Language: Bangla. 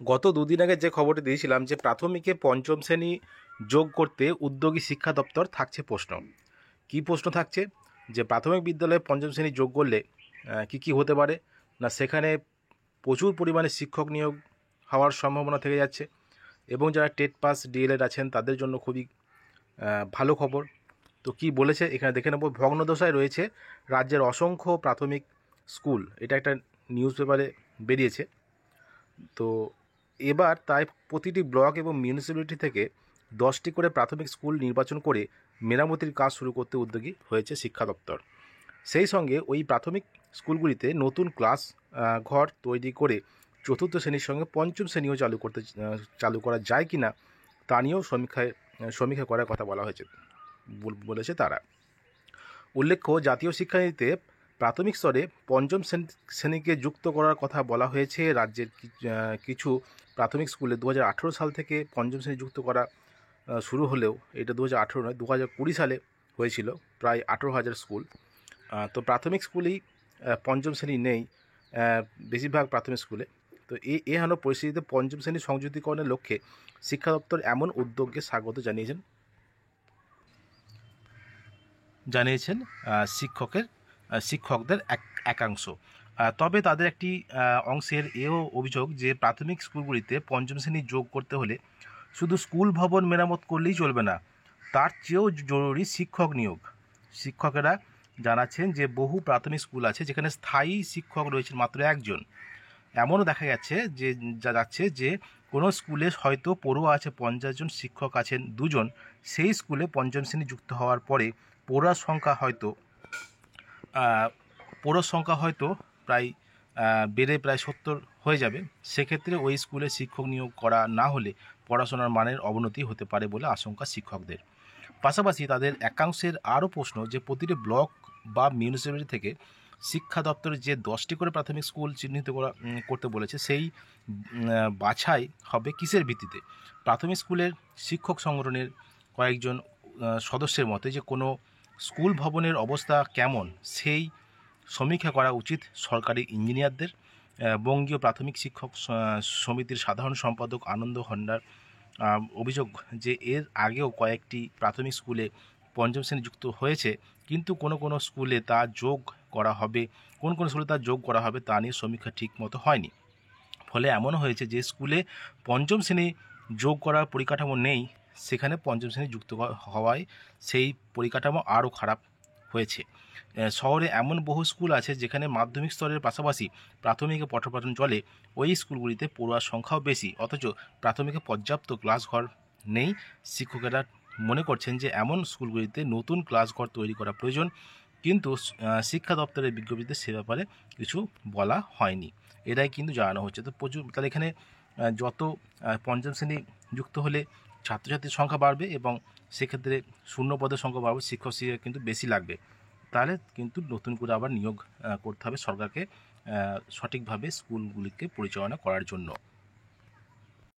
গত দুদিন আগে যে খবরটি দিয়েছিলাম যে প্রাথমিকে পঞ্চম শ্রেণী যোগ করতে উদ্যোগী শিক্ষা দপ্তর, থাকছে প্রশ্ন। কি প্রশ্ন থাকছে? যে প্রাথমিক বিদ্যালয়ে পঞ্চম শ্রেণী যোগ করলে কি কি হতে পারে না, সেখানে প্রচুর পরিমাণে শিক্ষক নিয়োগ হওয়ার সম্ভাবনা থেকে যাচ্ছে, এবং যারা টেট পাস ডিএলএড আছেন তাদের জন্য খুবই ভালো খবর। তো কি বলেছে এখানে দেখে নেব। ভগ্নদশায় রয়েছে রাজ্যের অসংখ্য প্রাথমিক স্কুল, এটা একটা নিউজ পেপারে বেরিয়েছে। তো এবার তাই প্রতিটি ব্লক এবং মিউনিসিপ্যালিটি থেকে 10টি করে প্রাথমিক স্কুল নির্বাচন করে মেরামতির কাজ শুরু করতে উদ্যোগী হয়েছে শিক্ষা দপ্তর। সেই সঙ্গে ওই প্রাথমিক স্কুলগুলিতে নতুন ক্লাস ঘর তৈরি করে চতুর্থ শ্রেণীর সঙ্গে পঞ্চম শ্রেণীও চালু করা যায় কি না তা নিয়েও সমীক্ষা করার কথা বলেছে তারা। উল্লেখ্য, জাতীয় শিক্ষানীতিতে প্রাথমিক স্তরে পঞ্চম শ্রেণীকে যুক্ত করার কথা বলা হয়েছে। রাজ্যের কিছু প্রাথমিক স্কুলে 2018 সাল থেকে পঞ্চম শ্রেণী যুক্ত করা শুরু হলেও এটা 2018 নয়, 2020 সালে হয়েছিল প্রায় 18,000 স্কুল। তো প্রাথমিক স্কুলেই পঞ্চম শ্রেণী নেই বেশিরভাগ প্রাথমিক স্কুলে। তো এই হেন পরিস্থিতিতে পঞ্চম শ্রেণী সংযুক্তিকরণের লক্ষ্যে শিক্ষা দপ্তর এমন উদ্যোগকে স্বাগত জানিয়েছেন শিক্ষকদের একাংশ। তবে তাদের একটি অংশের এও অভিযোগ যে প্রাথমিক স্কুলগুলিতে পঞ্চম শ্রেণী যোগ করতে হলে শুধু স্কুল ভবন মেরামত করলেই চলবে না, তার চেয়েও জরুরি শিক্ষক নিয়োগ। শিক্ষকেরা জানাচ্ছেন যে বহু প্রাথমিক স্কুল আছে যেখানে স্থায়ী শিক্ষক রয়েছেন মাত্র একজন। এমনও দেখা যাচ্ছে যে কোনো স্কুলে হয়তো পড়ুয়া আছে 50 জন, শিক্ষক আছেন 2 জন। সেই স্কুলে পঞ্চম শ্রেণী যুক্ত হওয়ার পরে পড়ুয়ার সংখ্যা হয়তো প্রায় বেড়ে প্রায় 70 হয়ে যাবে। সেক্ষেত্রে ওই স্কুলে শিক্ষক নিয়োগ করা না হলে পড়াশোনার মানের অবনতি হতে পারে বলে আশঙ্কা শিক্ষকদের। পাশাপাশি তাদের একাংশের আরও প্রশ্ন যে প্রতিটি ব্লক বা মিউনিসিপ্যালিটি থেকে শিক্ষা দপ্তর যে 10টি করে প্রাথমিক স্কুল চিহ্নিত করতে বলেছে, সেই বাছাই হবে কিসের ভিত্তিতে? প্রাথমিক স্কুলের শিক্ষক সংগঠনের কয়েকজন সদস্যের মতে যে কোনো স্কুল ভবনের অবস্থা কেমন সেই সমীক্ষা করা উচিত সরকারি ইঞ্জিনিয়ারদের। বঙ্গীয় প্রাথমিক শিক্ষক সমিতির সাধারণ সম্পাদক আনন্দ হন্ডার অভিযোগ যে এর আগেও কয়েকটি প্রাথমিক স্কুলে পঞ্চম শ্রেণী যুক্ত হয়েছে, কিন্তু কোনো স্কুলে তা যোগ করা হবে তা নিয়ে সমীক্ষা ঠিক মতো হয়নি। ফলে এমন হয়েছে যে স্কুলে পঞ্চম শ্রেণী যোগ করার পরিকাঠামো নেই, সেখানে পঞ্চম শ্রেণী যুক্ত হওয়ায় সেই পরিকাঠামো আরও খারাপ হয়েছে। শহরে এমন বহু স্কুল আছে যেখানে মাধ্যমিক স্তরের পাশাপাশি প্রাথমিকে পঠনপাঠন চলে। ওই স্কুলগুলিতে পড়ুয়ার সংখ্যাও বেশি, অথচ প্রাথমিকে পর্যাপ্ত ক্লাস ঘর নেই। শিক্ষকেরা মনে করছেন যে এমন স্কুলগুলিতে নতুন ক্লাস ঘর তৈরি করা প্রয়োজন, কিন্তু শিক্ষা দপ্তরের বিজ্ঞপ্তিতে সে ব্যাপারে কিছু বলা হয়নি। এটাই কিন্তু জানানো হচ্ছে। তো তাহলে এখানে যত পঞ্চম শ্রেণী যুক্ত হলে ছাত্রছাত্রীর সংখ্যা বাড়বে এবং সেক্ষেত্রে শূন্য পদের সংখ্যা বাড়বে, শিক্ষক কিন্তু বেশি লাগবে। তাহলে কিন্তু নতুন করে আবার নিয়োগ করতে হবে সরকারকে সঠিকভাবে স্কুলগুলিকে পরিচালনা করার জন্য।